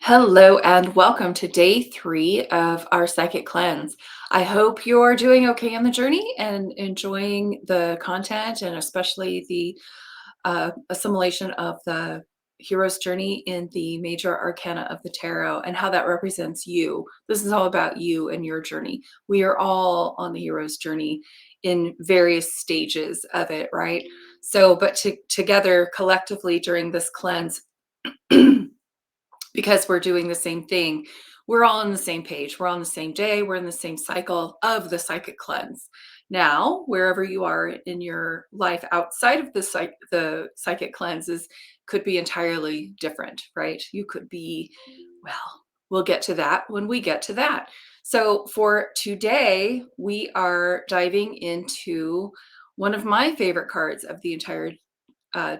Hello and welcome to day 3 of our psychic cleanse. I hope you're doing okay on the journey and enjoying the content and especially the assimilation of the hero's journey in the major arcana of the tarot and how that represents you. This is all about you and your journey. We are all on the hero's journey in various stages of it, right? So, but together collectively during this cleanse, because we're doing the same thing. We're all on the same page. We're on the same day. We're in the same cycle of the psychic cleanse. Now, wherever you are in your life outside of the psychic cleanses could be entirely different, right? You could be, well, we'll get to that when we get to that. So for today, we are diving into one of my favorite cards of the entire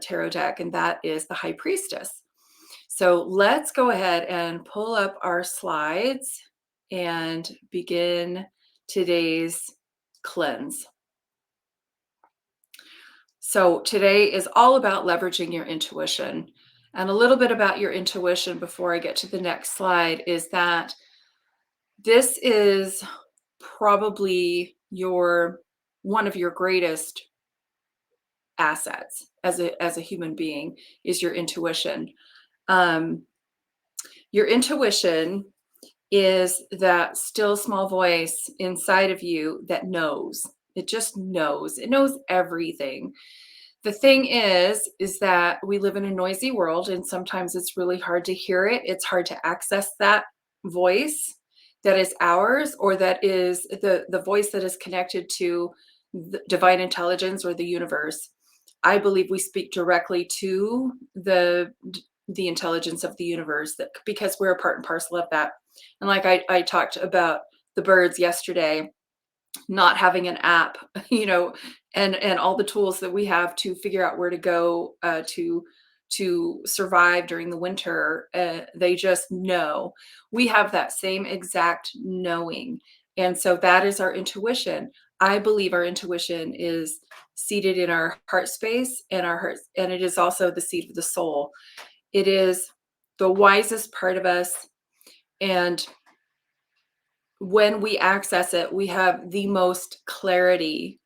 tarot deck, and that is the High Priestess. So let's go ahead and pull up our slides and begin today's cleanse. So today is all about leveraging your intuition. And a little bit about your intuition before I get to the next slide is that this is probably your one of your greatest assets as a human being is your intuition. Um, your intuition is that still small voice inside of you that knows. It just knows. It knows everything. The thing is that we live in a noisy world and sometimes it's really hard to hear it. It's hard to access that voice that is ours or that is the voice that is connected to the divine intelligence or the universe. I believe we speak directly to the intelligence of the universe that because we're a part and parcel of that. And like I talked about the birds yesterday, not having an app, and all the tools that we have to figure out where to go to survive during the winter. They just know. We have that same exact knowing, and so that is our intuition. I believe our intuition is seated in our heart space and our hearts, and it is also the seat of the soul. It is the wisest part of us, and when we access it, we have the most clarity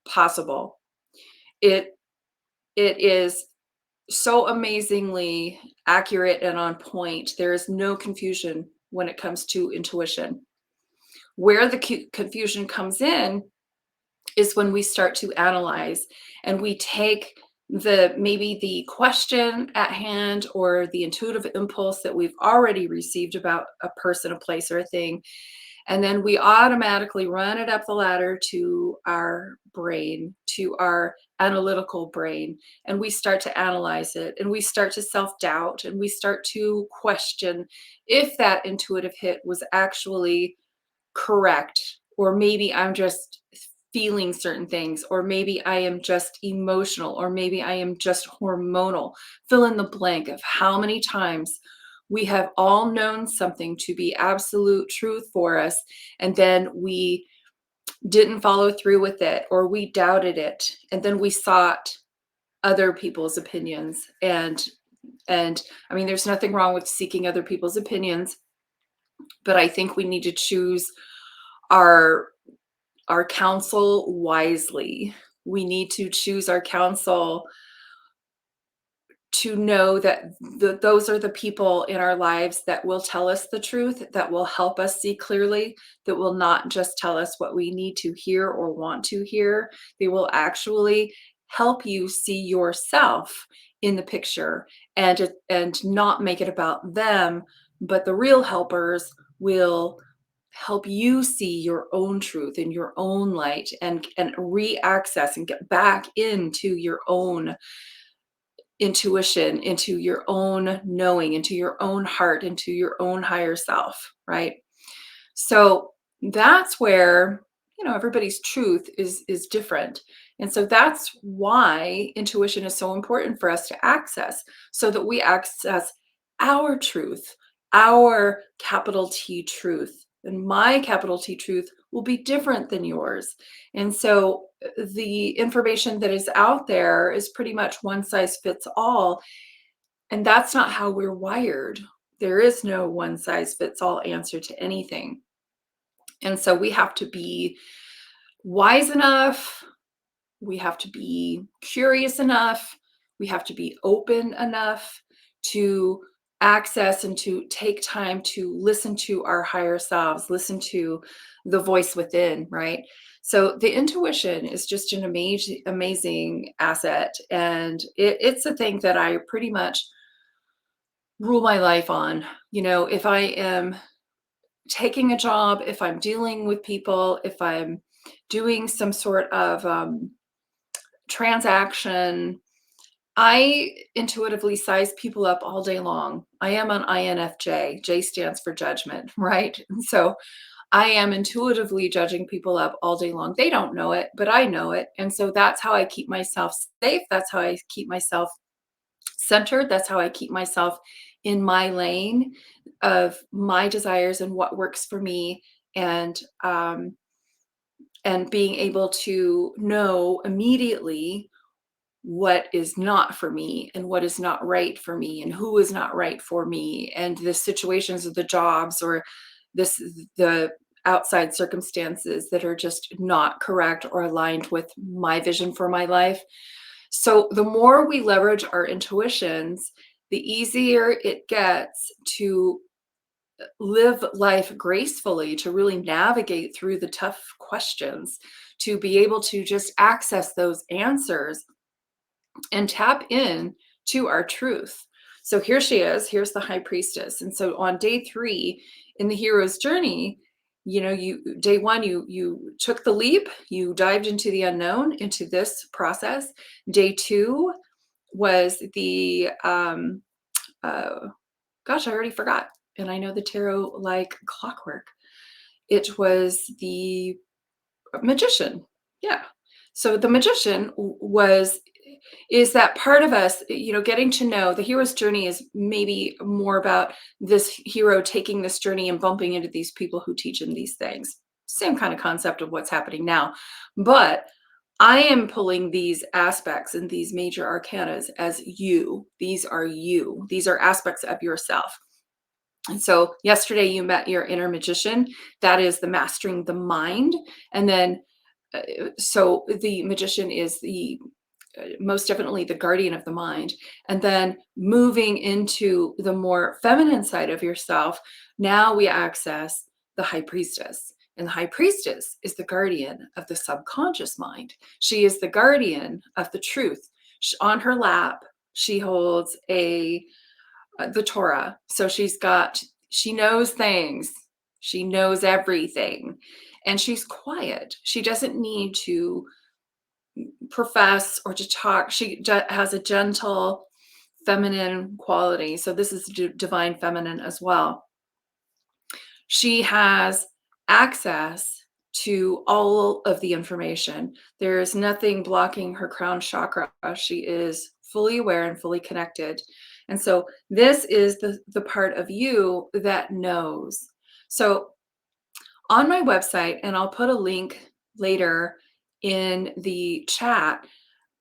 possible. It it is so amazingly accurate and on point. There is no confusion when it comes to intuition. Where the confusion comes in is when we start to analyze and we take the maybe the question at hand or the intuitive impulse that we've already received about a person, a place, or a thing, and then we automatically run it up the ladder to our brain, to our analytical brain, and we start to analyze it and we start to self doubt and we start to question if that intuitive hit was actually correct, or maybe I'm just feeling certain things, or maybe I am just emotional, or maybe I am just hormonal. Fill in the blank of how many times we have all known something to be absolute truth for us, and then we didn't follow through with it, or we doubted it, and then we sought other people's opinions. And I mean, there's nothing wrong with seeking other people's opinions, but I think we need to choose our our counsel wisely. We need to choose our counsel to know that those are the people in our lives that will tell us the truth, that will help us see clearly, that will not just tell us what we need to hear or want to hear. They will actually help you see yourself in the picture and not make it about them, but the real helpers will help you see your own truth in your own light and re-access and get back into your own intuition, into your own knowing, into your own heart, into your own higher self, right? So that's where, everybody's truth is different. And so that's why intuition is so important for us to access, so that we access our truth, our capital T truth. And my capital T truth will be different than yours. And so the information that is out there is pretty much one size fits all. And that's not how we're wired. There is no one size fits all answer to anything. And so we have to be wise enough, we have to be curious enough, we have to be open enough to access and to take time to listen to our higher selves, listen to the voice within, right? So the intuition is just an amazing asset. And it's a thing that I pretty much rule my life on. If I am taking a job, if I'm dealing with people, if I'm doing some sort of transaction, I intuitively size people up all day long. I am an INFJ. J stands for judgment, right? And so I am intuitively judging people up all day long. They don't know it, but I know it. And so that's how I keep myself safe. That's how I keep myself centered. That's how I keep myself in my lane of my desires and what works for me, and being able to know immediately what is not for me and what is not right for me and who is not right for me, and the situations of the jobs or the outside circumstances that are just not correct or aligned with my vision for my life. So the more we leverage our intuitions, the easier it gets to live life gracefully, to really navigate through the tough questions, to be able to just access those answers and tap in to our truth. So here she is, here's the high priestess. And so on day 3 in the hero's journey, you day 1, you took the leap, you dived into the unknown, into this process. Day 2 was the gosh, I already forgot. And I know the tarot like clockwork. It was the magician. Yeah. So the magician is that part of us, getting to know the hero's journey is maybe more about this hero taking this journey and bumping into these people who teach him these things. Same kind of concept of what's happening now. But I am pulling these aspects and these major arcanas as you. These are you. These are aspects of yourself. And so yesterday you met your inner magician. That is the mastering the mind. And then, so the magician is the most definitely the guardian of the mind. And then moving into the more feminine side of yourself, now we access the high priestess. And the high priestess is the guardian of the subconscious mind. She is the guardian of the truth. On her lap, she holds the Torah. So she knows things. She knows everything. And she's quiet. She doesn't need to profess or to talk. She has a gentle feminine quality. So this is divine feminine as well. She has access to all of the information. There is nothing blocking her crown chakra. She is fully aware and fully connected. And so this is the part of you that knows. So on my website, and I'll put a link later in the chat,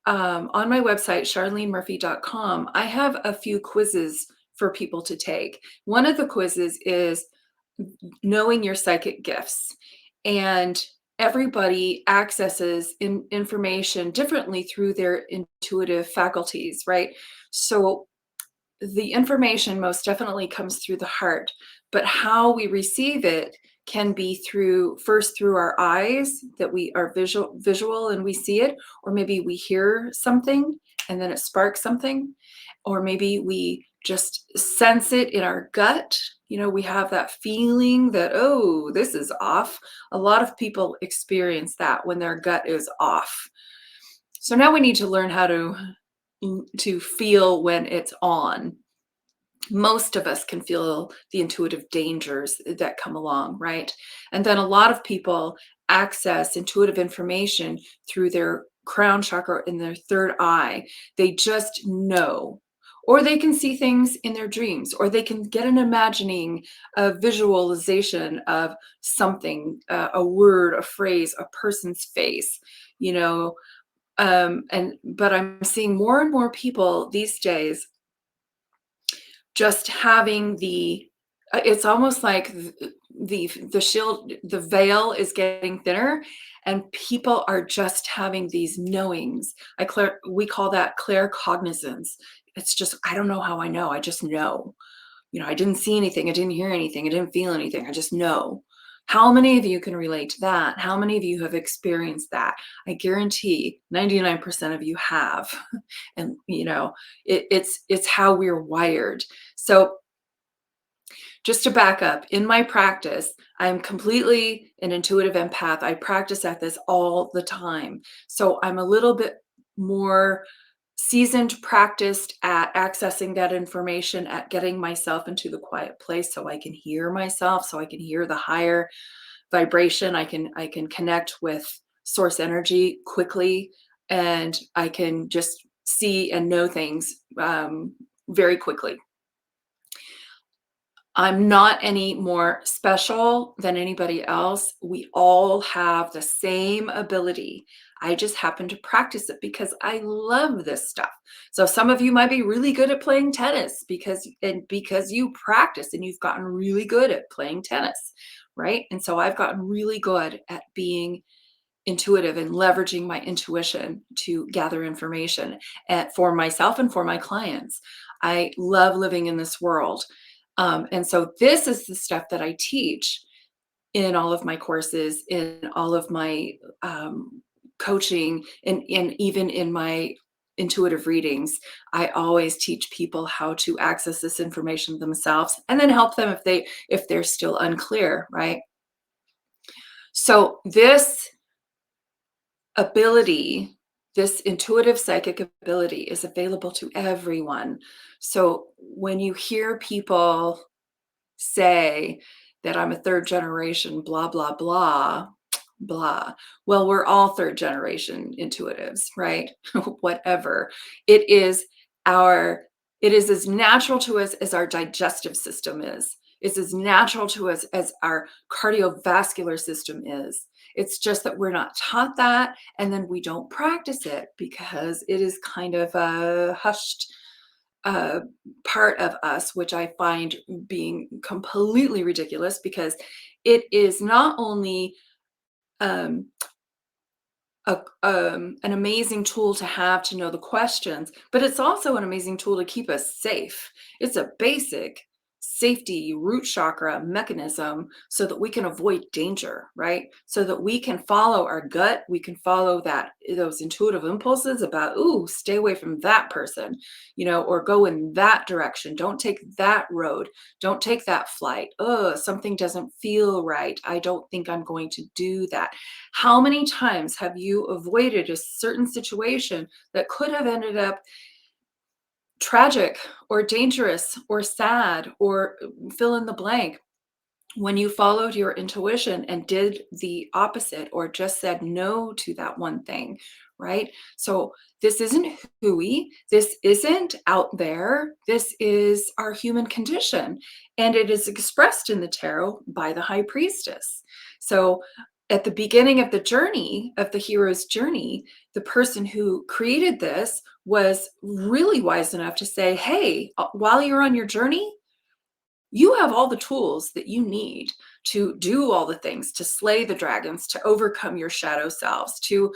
on my website, charlenemurphy.com, I have a few quizzes for people to take. One of the quizzes is knowing your psychic gifts. And everybody accesses information differently through their intuitive faculties, right? So the information most definitely comes through the heart, but how we receive it can be first through our eyes, that we are visual and we see it, or maybe we hear something and then it sparks something, or maybe we just sense it in our gut. We have that feeling that, oh, this is off. A lot of people experience that when their gut is off. So now we need to learn how to feel when it's on. Most of us can feel the intuitive dangers that come along, right? And then a lot of people access intuitive information through their crown chakra in their third eye. They just know. Or they can see things in their dreams, or they can get an imagining, a visualization of something, a word, a phrase, a person's face, but I'm seeing more and more people these days just having it's almost like the shield, the veil is getting thinner, and people are just having these knowings. We call that claircognizance. It's just, I don't know how I know, I just know. I didn't see anything, I didn't hear anything, I didn't feel anything, I just know. How many of you can relate to that? How many of you have experienced that? I guarantee 99% of you have. And it's how we're wired. So just to back up, in my practice, I'm completely an intuitive empath. I practice at this all the time. So I'm a little bit more seasoned, practiced at accessing that information, at getting myself into the quiet place so I can hear myself, so I can hear the higher vibration. I can connect with source energy quickly, and I can just see and know things very quickly. I'm not any more special than anybody else. We all have the same ability. I just happen to practice it because I love this stuff. So some of you might be really good at playing tennis because you practice and you've gotten really good at playing tennis, right? And so I've gotten really good at being intuitive and leveraging my intuition to gather information for myself and for my clients. I love living in this world. And so this is the stuff that I teach in all of my courses, in all of my coaching, and even in my intuitive readings. I always teach people how to access this information themselves, and then help them if they're still unclear, right? So this ability, this intuitive psychic ability, is available to everyone. So when you hear people say that I'm a third generation, blah, blah, blah, blah. Well, we're all third generation intuitives, right? Whatever. It is our, it is as natural to us as our digestive system is. It's as natural to us as our cardiovascular system is. It's just that we're not taught that, and then we don't practice it because it is kind of a hushed uh, part of us, which I find being completely ridiculous, because it is not only um, an amazing tool to have to know the questions, but it's also an amazing tool to keep us safe. It's a basic safety root chakra mechanism so that we can avoid danger, right? So that we can follow our gut, we can follow those intuitive impulses about, ooh, stay away from that person, or go in that direction. Don't take that road. Don't take that flight. Oh, something doesn't feel right. I don't think I'm going to do that. How many times have you avoided a certain situation that could have ended up tragic or dangerous or sad or fill in the blank, when you followed your intuition and did the opposite, or just said no to that one thing, right? So this isn't hooey. This isn't out there. This is our human condition. And it is expressed in the tarot by the high priestess. So at the beginning of the journey, of the hero's journey, the person who created this was really wise enough to say, hey, while you're on your journey, you have all the tools that you need to do all the things, to slay the dragons, to overcome your shadow selves, to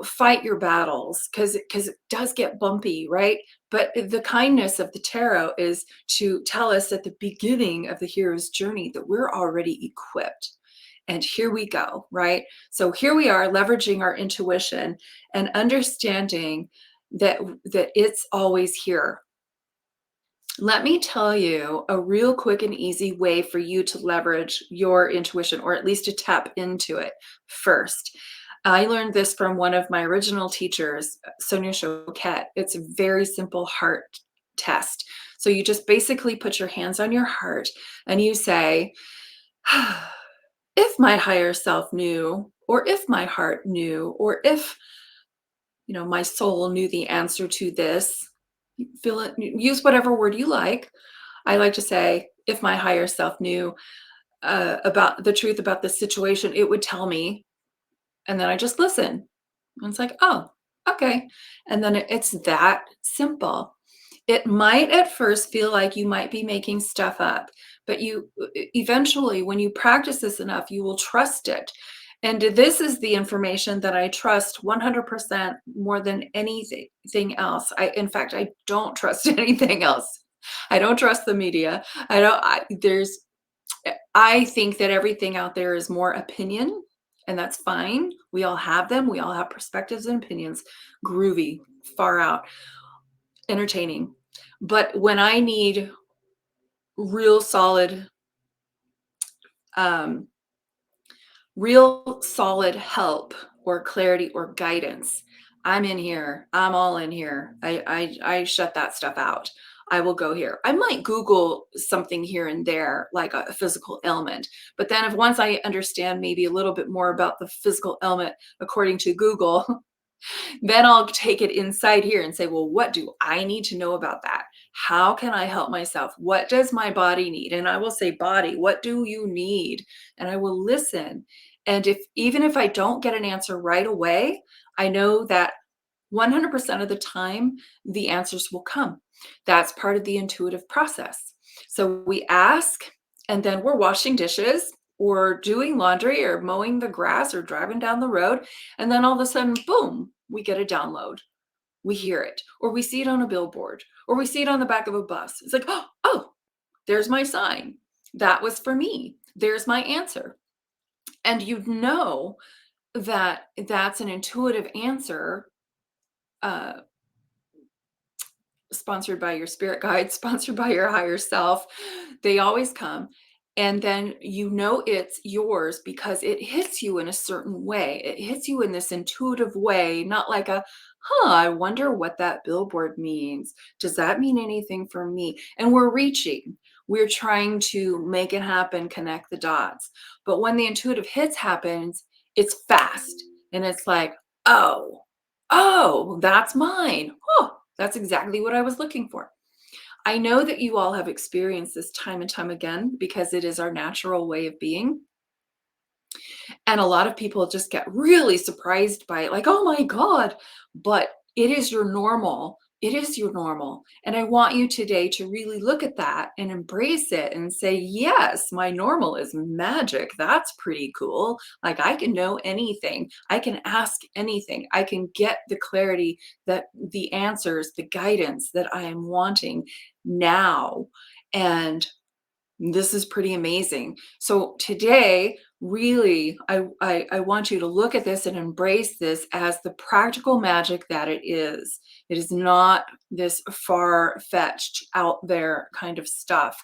fight your battles, because it does get bumpy, right? But the kindness of the tarot is to tell us at the beginning of the hero's journey that we're already equipped. And here we go, right? So here we are, leveraging our intuition and understanding that it's always here. Let me tell you a real quick and easy way for you to leverage your intuition, or at least to tap into it first. I learned this from one of my original teachers, Sonia Choquette. It's a very simple heart test. So you just basically put your hands on your heart and you say, if my higher self knew, or if my heart knew, or if my soul knew the answer to this, fill it, use whatever word you like. I like to say, if my higher self knew about the truth about this situation, it would tell me. And then I just listen. And it's like, oh, okay. And then it's that simple. It might at first feel like you might be making stuff up, but eventually, when you practice this enough, you will trust it. And this is the information that I trust 100% more than anything else. In fact, I don't trust anything else. I don't trust the media. I don't, I, there's, I think that everything out there is more opinion, and that's fine. We all have them. We all have perspectives and opinions. Groovy, far out, entertaining. But when I need real solid, um, real solid help or clarity or guidance, I'm in here. I'm all in here. I shut that stuff out. I will go here. I might Google something here and there, like a physical ailment. But then if once I understand maybe a little bit more about the physical ailment according to Google, then I'll take it inside here and say, well, what do I need to know about that? How can I help myself? What does my body need? And I will say, body, what do you need? And I will listen. And if even if I don't get an answer right away, I know that 100% of the time, the answers will come. That's part of the intuitive process. So we ask, and then we're washing dishes or doing laundry or mowing the grass or driving down the road. And then all of a sudden, boom, we get a download. We hear it, or we see it on a billboard, or we see it on the back of a bus. It's like, oh, there's my sign. That was for me. There's my answer. And you know that that's an intuitive answer, uh, sponsored by your spirit guide, sponsored by your higher self. They always come. And then you know it's yours because it hits you in a certain way. It hits you in this intuitive way, not like I wonder what that billboard means. Does that mean anything for me? And we're reaching. We're trying to make it happen, connect the dots. But when the intuitive hits happens, it's fast. And it's like, oh, that's mine. Oh, that's exactly what I was looking for. I know that you all have experienced this time and time again because it is our natural way of being. And a lot of people just get really surprised by it, like, oh my God. But it is your normal. It is your normal. And I want you today to really look at that and embrace it and say, yes, my normal is magic. That's pretty cool. Like, I can know anything, I can ask anything, I can get the clarity, that the answers, the guidance that I am wanting now. And this is pretty amazing. So today, really, I want you to look at this and embrace this as the practical magic that it is. It is not this far-fetched, out there kind of stuff.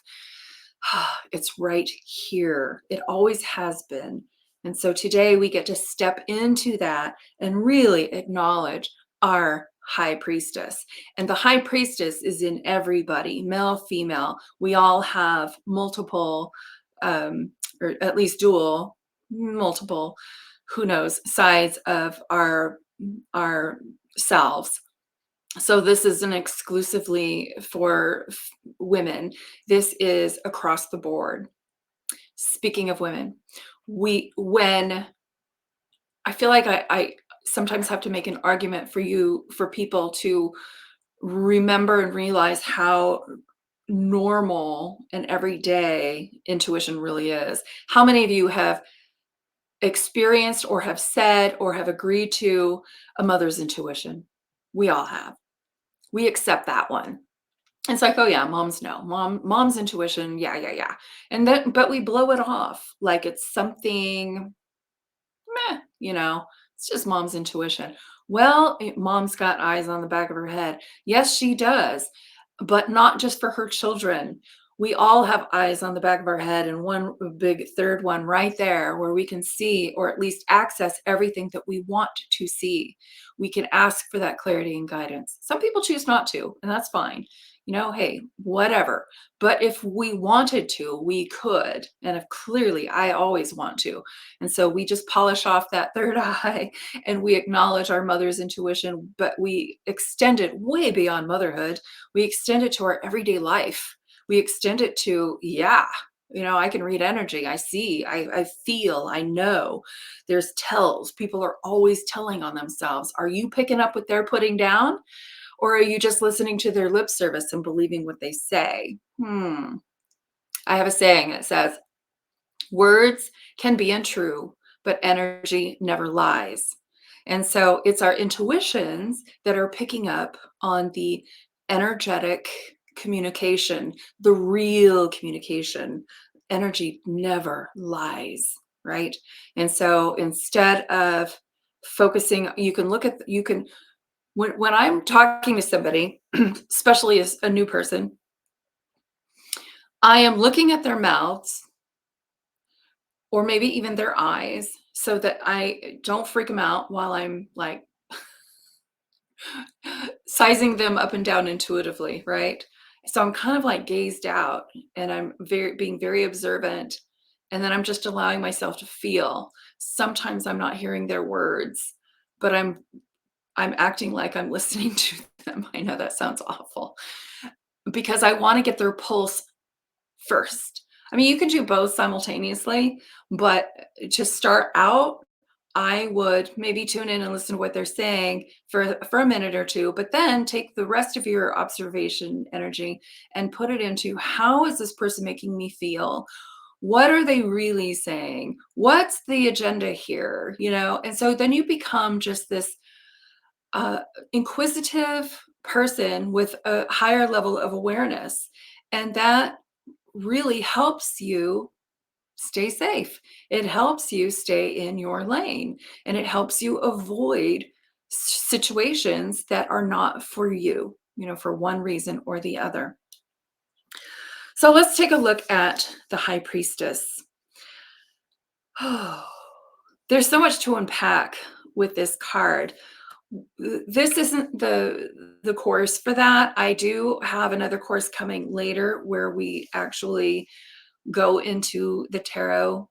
It's right here. It always has been. And so today we get to step into that and really acknowledge our high priestess. And the high priestess is in everybody, male, female. We all have multiple, or at least dual, multiple, who knows, sides of our selves. So this isn't exclusively for women. This is across the board. Speaking of women, when I feel like I sometimes have to make an argument for people to remember and realize how normal and everyday intuition really is. How many of you have experienced or have said or have agreed to a mother's intuition? We all have. We accept that one. It's like, oh yeah, mom's no. Mom's intuition, yeah. And then but we blow it off like it's something meh, it's just mom's intuition. Well, mom's got eyes on the back of her head. Yes, she does, but not just for her children. We all have eyes on the back of our head, and one big third one right there where we can see or at least access everything that we want to see. We can ask for that clarity and guidance. Some people choose not to, and that's fine. Hey, whatever. But if we wanted to, we could. And if clearly, I always want to. And so we just polish off that third eye and we acknowledge our mother's intuition, but we extend it way beyond motherhood. We extend it to our everyday life. We extend it to, I can read energy. I see, I feel, I know. There's tells. People are always telling on themselves. Are you picking up what they're putting down? Or are you just listening to their lip service and believing what they say? I have a saying that says, words can be untrue, but energy never lies. And so it's our intuitions that are picking up on the energetic communication, the real communication. Energy never lies, right? And so instead of focusing, you can, when I'm talking to somebody, especially as a new person, I am looking at their mouths or maybe even their eyes so that I don't freak them out while I'm like sizing them up and down intuitively, right? So I'm kind of like gazed out and I'm being very observant. And then I'm just allowing myself to feel. Sometimes I'm not hearing their words, but I'm acting like I'm listening to them. I know that sounds awful because I want to get their pulse first. I mean, you can do both simultaneously, but to start out, I would maybe tune in and listen to what they're saying for a minute or two, but then take the rest of your observation energy and put it into how is this person making me feel? What are they really saying? What's the agenda here? You know, and so then you become just this uh, inquisitive person with a higher level of awareness. And that really helps you stay safe. It helps you stay in your lane and it helps you avoid situations that are not for you, you know, for one reason or the other. So let's take a look at the high priestess. There's so much to unpack with this card. This isn't the course for that. I do have another course coming later where we actually go into the tarot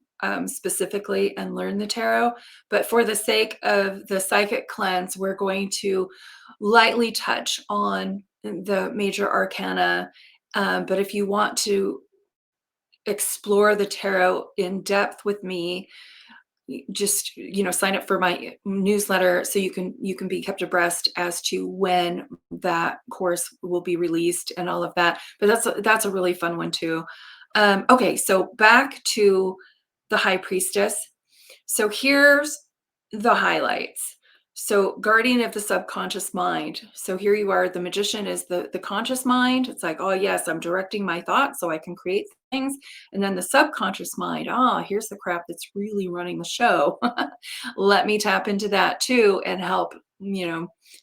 specifically and learn the tarot. But for the sake of the psychic cleanse, we're going to lightly touch on the major arcana. But if you want to explore the tarot in depth with me, just sign up for my newsletter so you can be kept abreast as to when that course will be released and all of that. But that's a really fun one too. Okay, so back to the high priestess. So here's the highlights. So guardian of the subconscious mind. So here you are. The magician is the conscious mind. It's like, oh yes, I'm directing my thoughts so I can create things. And then the subconscious mind, here's the crap that's really running the show. Let me tap into that too and help,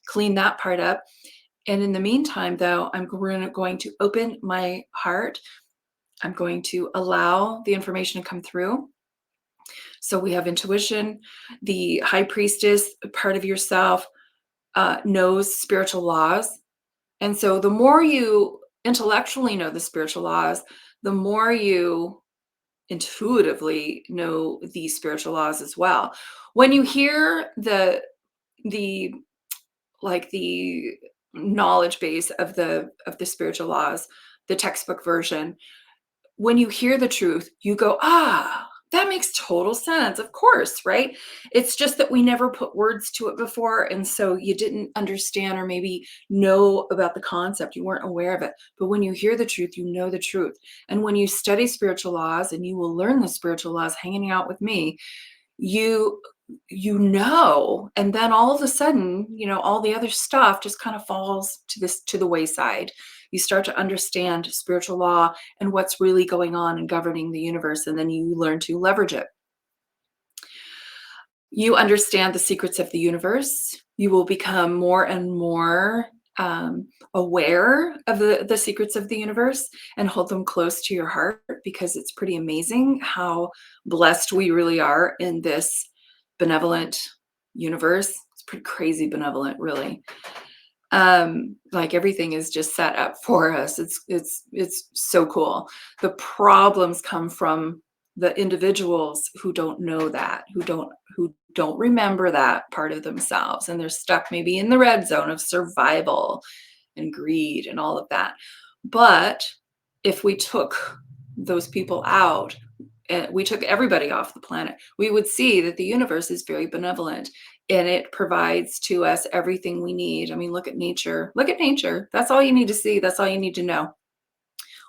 clean that part up. And in the meantime, though, I'm going to open my heart. I'm going to allow the information to come through. So we have intuition. The high priestess part of yourself knows spiritual laws. And so the more you intellectually know the spiritual laws, the more you intuitively know these spiritual laws as well. When you hear the like the knowledge base of the spiritual laws, the textbook version, when you hear the truth, you go, that makes total sense. Of course, right? It's just that we never put words to it before. And so you didn't understand or maybe know about the concept. You weren't aware of it. But when you hear the truth, you know the truth. And when you study spiritual laws, and you will learn the spiritual laws hanging out with me, you and then all of a sudden, all the other stuff just kind of falls to the wayside. You start to understand spiritual law and what's really going on and governing the universe, and then you learn to leverage it. You understand the secrets of the universe. You will become more and more aware of the secrets of the universe and hold them close to your heart, because it's pretty amazing how blessed we really are in this benevolent universe. It's pretty crazy benevolent, really. Like everything is just set up for us. It's so cool. The problems come from the individuals who don't know that, who don't remember that part of themselves, and they're stuck maybe in the red zone of survival and greed and all of that. But if we took those people out and we took everybody off the planet, we would see that the universe is very benevolent and it provides to us everything we need. I mean, look at nature. Look at nature. That's all you need to see. That's all you need to know.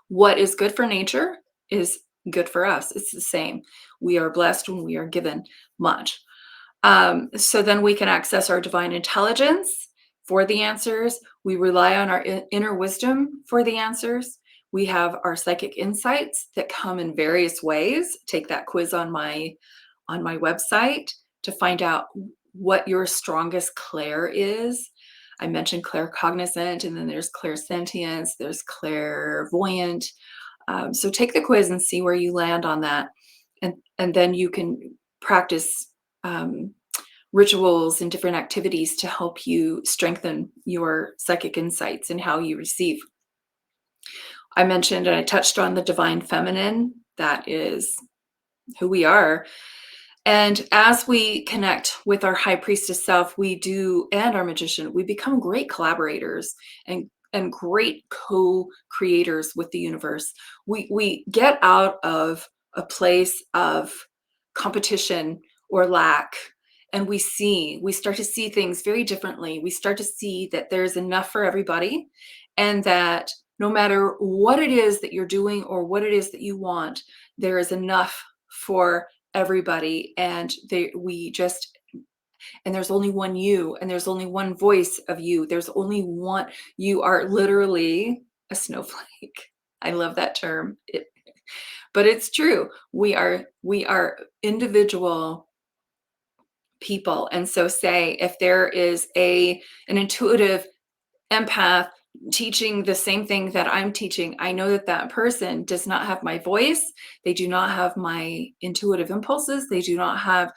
What is good for nature is good for us. It's the same. We are blessed when we are given much. So then we can access our divine intelligence for the answers. We rely on our inner wisdom for the answers. We have our psychic insights that come in various ways. Take that quiz on my website to find out what your strongest clair is. I mentioned claircognizant, and then there's clairsentience, there's clairvoyant. So take the quiz and see where you land on that, and then you can practice rituals and different activities to help you strengthen your psychic insights and how you receive. I mentioned and I touched on the divine feminine. That is who we are. And as we connect with our high priestess self, we do, and our magician, we become great collaborators and great co-creators with the universe. We get out of a place of competition or lack, and we start to see things very differently. We start to see that there's enough for everybody, and that no matter what it is that you're doing or what it is that you want, there is enough for everybody. And there's only one you, and there's only one voice of you. There's only one. You are literally a snowflake. I love that term. But it's true. We are individual people. And so say if there is an intuitive empath teaching the same thing that I'm teaching, I know that that person does not have my voice. They do not have my intuitive impulses. They do not have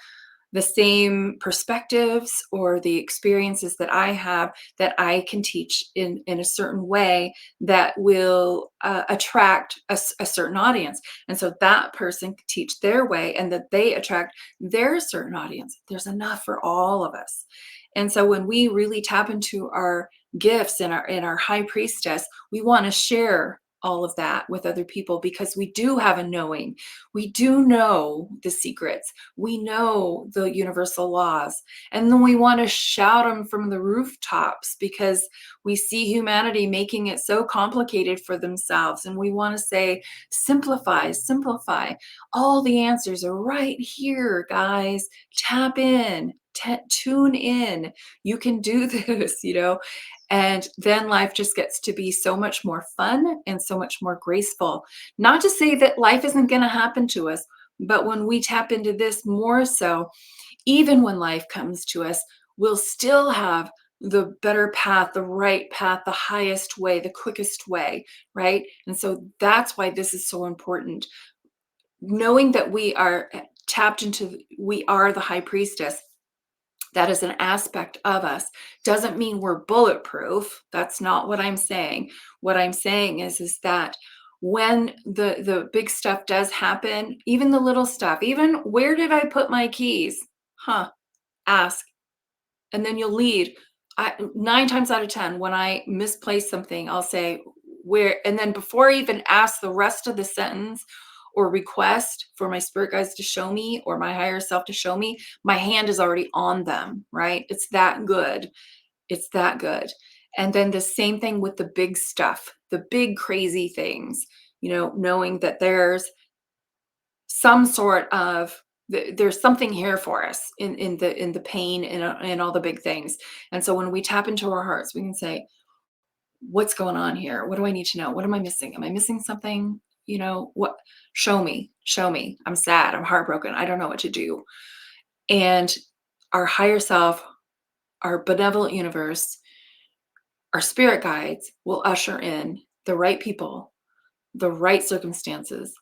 the same perspectives or the experiences that I have, that I can teach in a certain way that will attract a certain audience. And so that person can teach their way, and that they attract their certain audience. There's enough for all of us. And so when we really tap into our gifts and our high priestess, we want to share all of that with other people, because we do have a knowing. We do know the secrets. We know the universal laws. And then we want to shout them from the rooftops, because we see humanity making it so complicated for themselves. And we want to say, simplify, simplify. All the answers are right here, guys. Tap in, tune in. You can do this, And then life just gets to be so much more fun and so much more graceful. Not to say that life isn't going to happen to us, but when we tap into this more so, even when life comes to us, we'll still have the better path, the right path, the highest way, the quickest way, right? And so that's why this is so important. Knowing that we are we are the high priestess. That is an aspect of us. Doesn't mean we're bulletproof. That's not what I'm saying. What I'm saying is that when the big stuff does happen, even the little stuff, even where did I put my keys? Ask. And then you'll lead. 9 times out of 10, when I misplace something, I'll say where, and then before I even ask the rest of the sentence or request for my spirit guides to show me or my higher self to show me, my hand is already on them, right? It's that good. It's that good. And then the same thing with the big stuff, the big crazy things, knowing that there's some sort of there's something here for us in the pain and all the big things. And so when we tap into our hearts, we can say, what's going on here? What do I need to know? What am I missing? Am I missing something? What? Show me. I'm sad. I'm heartbroken. I don't know what to do. And our higher self, our benevolent universe, our spirit guides will usher in the right people, the right circumstances,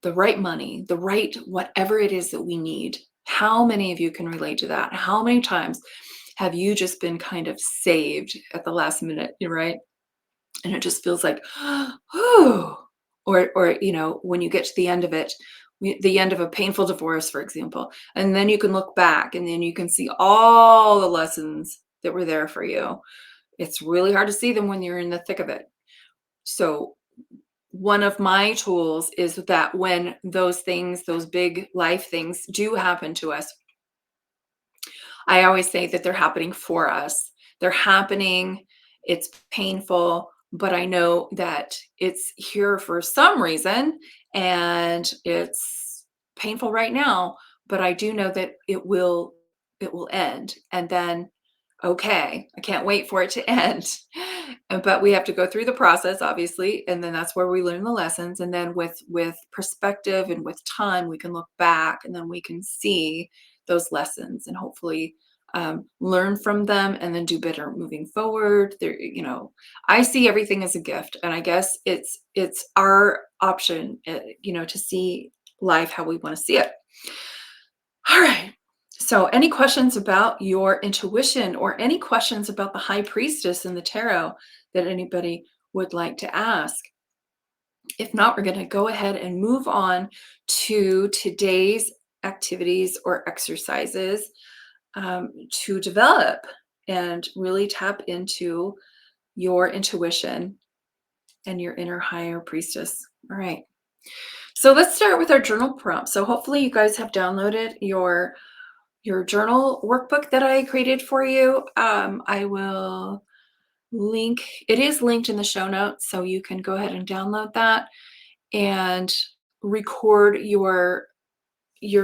the right money, the right whatever it is that we need. How many of you can relate to that? How many times have you just been kind of saved at the last minute, right? And it just feels like, oh, or when you get to the end of it, the end of a painful divorce, for example, and then you can look back and then you can see all the lessons that were there for you. It's really hard to see them when you're in the thick of it. So one of my tools is that when those things, those big life things do happen to us, I always say that they're happening for us. They're happening, it's painful, but I know that it's here for some reason, and it's painful right now, but I do know that it will end, and then, okay, I can't wait for it to end. But we have to go through the process, obviously, and then that's where we learn the lessons, and then with perspective and with time, we can look back, and then we can see those lessons and hopefully, learn from them and then do better moving forward. I see everything as a gift, and I guess it's our option, to see life how we wanna see it. All right. So, any questions about your intuition or any questions about the high priestess in the tarot that anybody would like to ask? If not, we're going to go ahead and move on to today's activities or exercises, to develop and really tap into your intuition and your inner higher priestess. All right. So let's start with our journal prompt. So hopefully you guys have downloaded your journal workbook that I created for you. I will link, it is linked in the show notes, so you can go ahead and download that and record your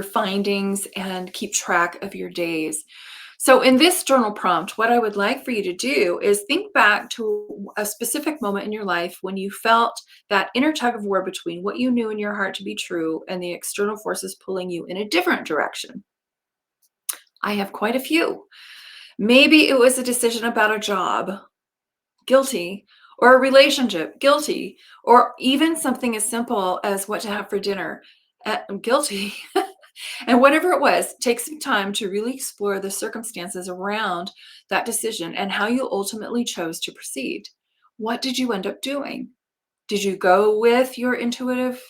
findings and keep track of your days. So in this journal prompt, what I would like for you to do is think back to a specific moment in your life when you felt that inner tug of war between what you knew in your heart to be true and the external forces pulling you in a different direction. I have quite a few. Maybe it was a decision about a job, guilty, or a relationship, guilty, or even something as simple as what to have for dinner, guilty. And whatever it was, take some time to really explore the circumstances around that decision and how you ultimately chose to proceed. What did you end up doing? Did you go with your intuitive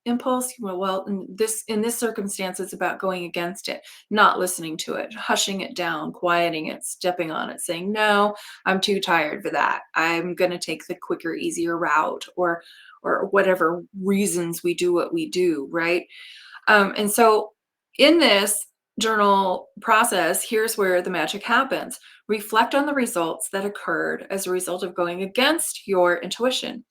impulse? Well, in this circumstance, it's about going against it, not listening to it, hushing it down, quieting it, stepping on it, saying, "No, I'm too tired for that. I'm going to take the quicker, easier route," or whatever reasons we do what we do, right? And so, in this journal process, here's where the magic happens. Reflect on the results that occurred as a result of going against your intuition.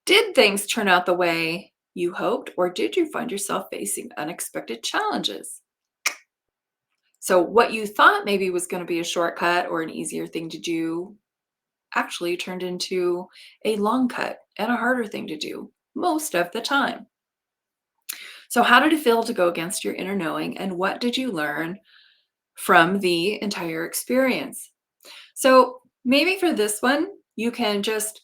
Did things turn out the way you hoped, or did you find yourself facing unexpected challenges? So, what you thought maybe was going to be a shortcut or an easier thing to do actually turned into a long cut and a harder thing to do most of the time. So, how did it feel to go against your inner knowing, and what did you learn from the entire experience? So, maybe for this one, you can just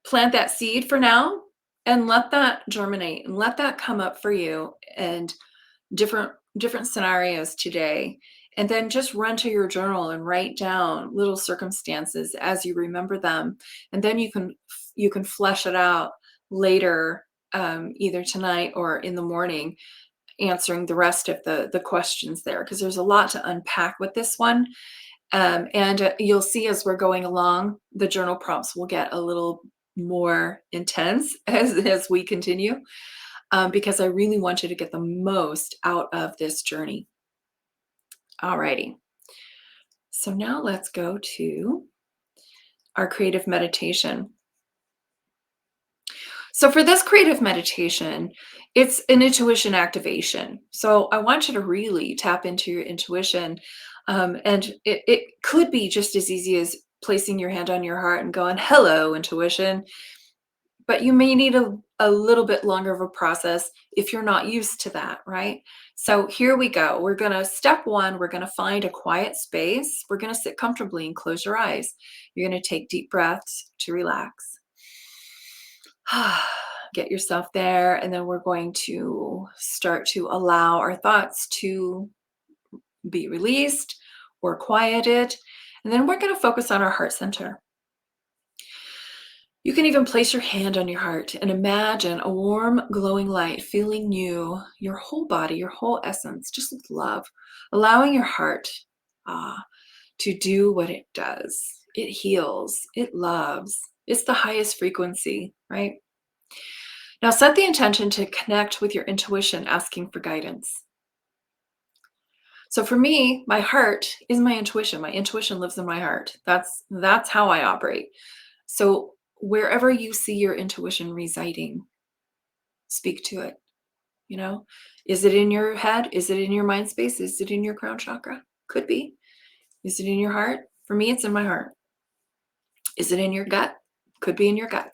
plant that seed for now and let that germinate and let that come up for you and different scenarios today, and then just run to your journal and write down little circumstances as you remember them, and then you can flesh it out later, either tonight or in the morning, answering the rest of the questions there, because there's a lot to unpack with this one. And you'll see as we're going along, the journal prompts will get a little more intense as we continue, because I really want you to get the most out of this journey. Alrighty. So now let's go to our creative meditation. So for this creative meditation, it's an intuition activation. So I want you to really tap into your intuition. And it could be just as easy as placing your hand on your heart and going, "Hello, intuition." But you may need a little bit longer of a process if you're not used to that, right? So here we go. Step one, we're going to find a quiet space. We're going to sit comfortably and close your eyes. You're going to take deep breaths to relax. Get yourself there, and then we're going to start to allow our thoughts to be released or quieted. And then we're going to focus on our heart center. You can even place your hand on your heart and imagine a warm, glowing light filling you, your whole body, your whole essence, just with love, allowing your heart to do what it does. It heals, it loves, it's the highest frequency, right? Now set the intention to connect with your intuition, asking for guidance. So for me, my heart is my intuition. My intuition lives in my heart. That's how I operate. So wherever you see your intuition residing, speak to it, you know? Is it in your head? Is it in your mind space? Is it in your crown chakra? Could be. Is it in your heart? For me, it's in my heart. Is it in your gut? Could be in your gut,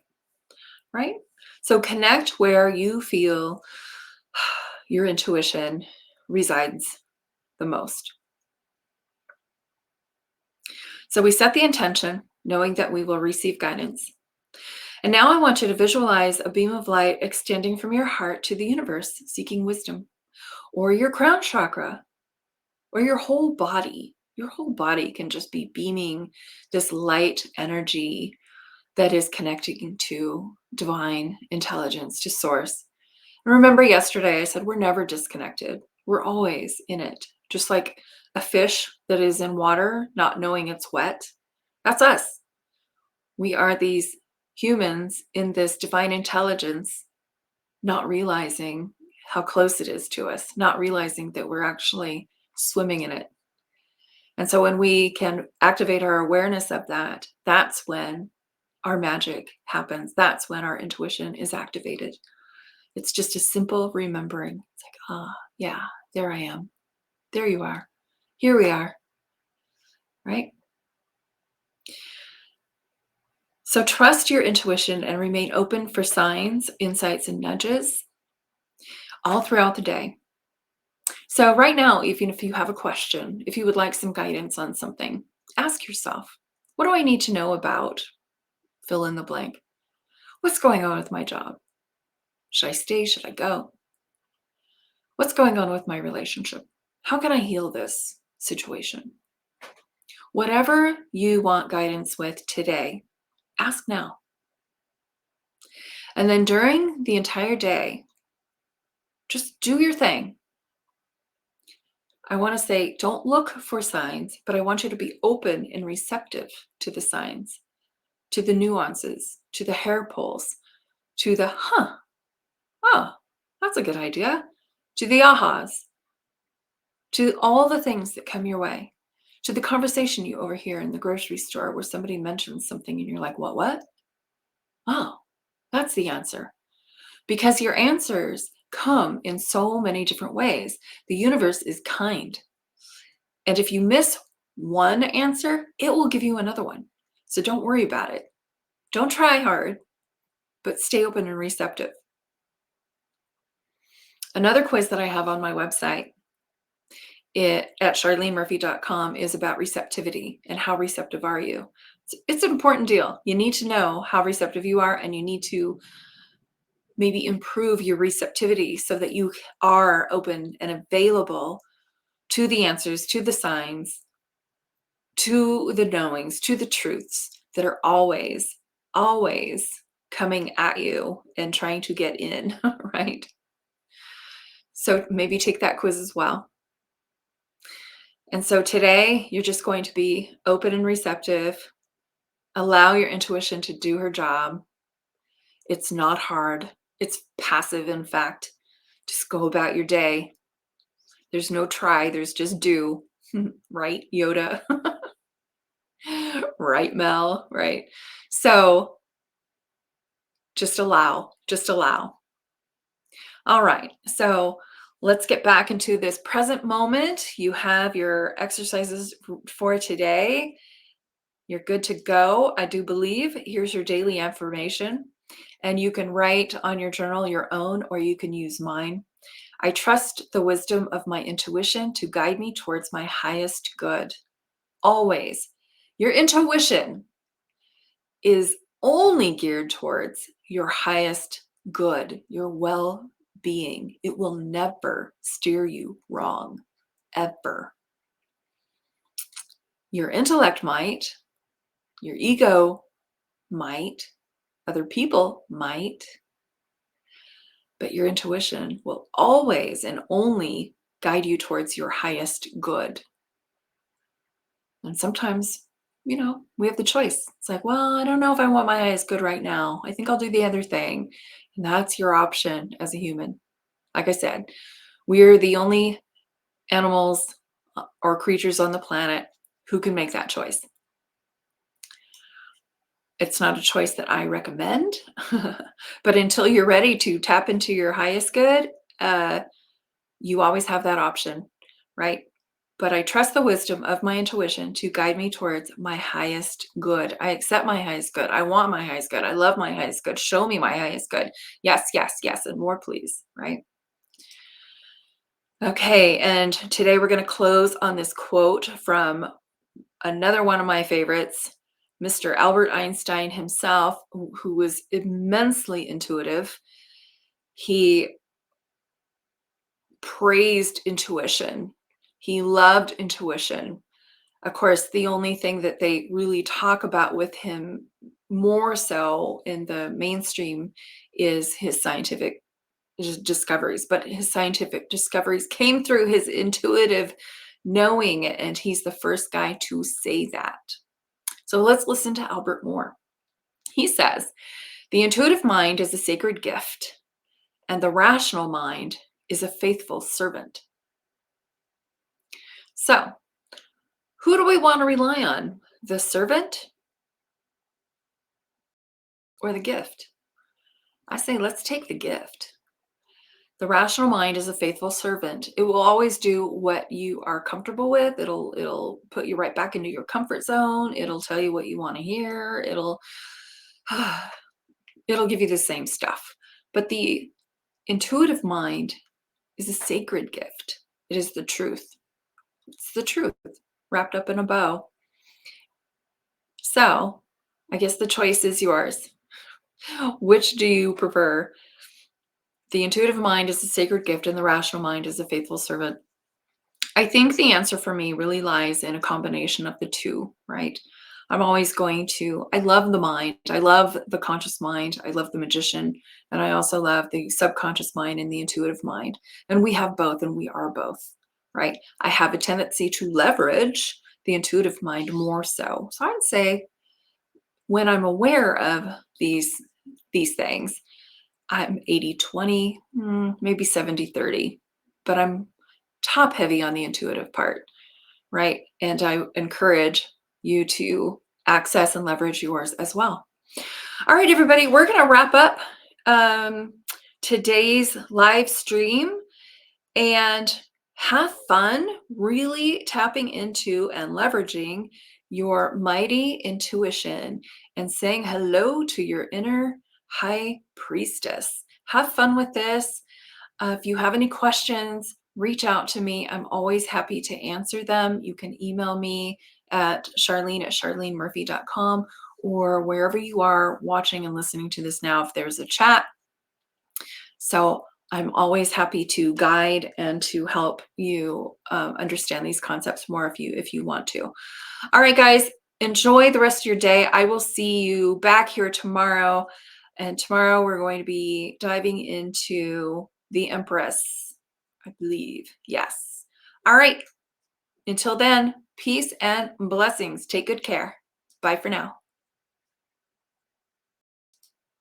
right? So connect where you feel your intuition resides the most. So we set the intention, knowing that we will receive guidance. And now I want you to visualize a beam of light extending from your heart to the universe, seeking wisdom, or your crown chakra, or your whole body. Your whole body can just be beaming this light energy that is connecting to divine intelligence, to source. And remember yesterday I said we're never disconnected. We're always in it. Just like a fish that is in water, not knowing it's wet. That's us. We are these humans in this divine intelligence, not realizing how close it is to us, not realizing that we're actually swimming in it. And so when we can activate our awareness of that, that's when our magic happens. That's when our intuition is activated. It's just a simple remembering. It's like, yeah, there I am. There you are. Here we are. Right? So trust your intuition and remain open for signs, insights, and nudges all throughout the day. So right now, even if you have a question, if you would like some guidance on something, ask yourself, what do I need to know about? Fill in the blank. What's going on with my job? Should I stay? Should I go? What's going on with my relationship? How can I heal this situation? Whatever you want guidance with today, ask now. And then during the entire day, just do your thing. I want to say, don't look for signs, but I want you to be open and receptive to the signs, to the nuances, to the hair pulls, to the, oh, that's a good idea, to the ahas, to all the things that come your way, to the conversation you overhear in the grocery store where somebody mentions something and you're like, what? Oh, that's the answer. Because your answers come in so many different ways. The universe is kind. And if you miss one answer, it will give you another one. So don't worry about it. Don't try hard, but stay open and receptive. Another quiz that I have on my website at charlenemurphy.com is about receptivity and how receptive are you. It's an important deal. You need to know how receptive you are, and you need to maybe improve your receptivity so that you are open and available to the answers, to the signs, to the knowings, to the truths that are always coming at you and trying to get in, right? So maybe take that quiz as well. And so today, you're just going to be open and receptive. Allow your intuition to do her job. It's not hard. It's passive, in fact. Just go about your day. There's no try, there's just do. Right, Yoda? Right, Mel? Right. So just allow. Just allow. All right. So let's get back into this present moment. You have your exercises for today. You're good to go, I do believe. Here's your daily affirmation. And you can write on your journal your own, or you can use mine. I trust the wisdom of my intuition to guide me towards my highest good. Always. Your intuition is only geared towards your highest good, your well being. It will never steer you wrong, ever. Your intellect might, your ego might, other people might, but your intuition will always and only guide you towards your highest good. And sometimes, we have the choice. It's like, well, I don't know if I want my highest good right now. I think I'll do the other thing. And that's your option as a human. Like I said, we're the only animals or creatures on the planet who can make that choice. It's not a choice that I recommend, but until you're ready to tap into your highest good, you always have that option, right? But I trust the wisdom of my intuition to guide me towards my highest good. I accept my highest good. I want my highest good. I love my highest good. Show me my highest good. Yes, yes, yes, and more, please, right? Okay, and today we're going to close on this quote from another one of my favorites, Mr. Albert Einstein himself, who was immensely intuitive. He praised intuition. He loved intuition. Of course, the only thing that they really talk about with him more so in the mainstream is his scientific discoveries, but his scientific discoveries came through his intuitive knowing, and he's the first guy to say that. So let's listen to Albert more. He says, the intuitive mind is a sacred gift, and the rational mind is a faithful servant. So, who do we want to rely on? The servant or the gift? I say, let's take the gift. The rational mind is a faithful servant. It will always do what you are comfortable with. It'll put you right back into your comfort zone. It'll tell you what you want to hear. It'll give you the same stuff. But the intuitive mind is a sacred gift. It is the truth. It's the truth wrapped up in a bow. So, I guess the choice is yours. Which do you prefer? The intuitive mind is a sacred gift and the rational mind is a faithful servant. I think the answer for me really lies in a combination of the two, right? I'm always going to, I love the mind. I love the conscious mind. I love the magician. And I also love the subconscious mind and the intuitive mind. And we have both and we are both, right? I have a tendency to leverage the intuitive mind more so. So I'd say when I'm aware of these things, I'm 80-20, maybe 70-30, but I'm top heavy on the intuitive part, right? And I encourage you to access and leverage yours as well. All right, everybody, we're going to wrap up today's live stream and have fun really tapping into and leveraging your mighty intuition and saying hello to your inner high priestess. Have fun with this. If you have any questions, reach out to me. I'm always happy to answer them. You can email me at charlene@charlenemurphy.com or wherever you are watching and listening to this now, if there's a chat. So I'm always happy to guide and to help you understand these concepts more if you want to. All right, guys, enjoy the rest of your day. I will see you back here tomorrow. And tomorrow we're going to be diving into the Empress, I believe. Yes. All right. Until then, peace and blessings. Take good care. Bye for now.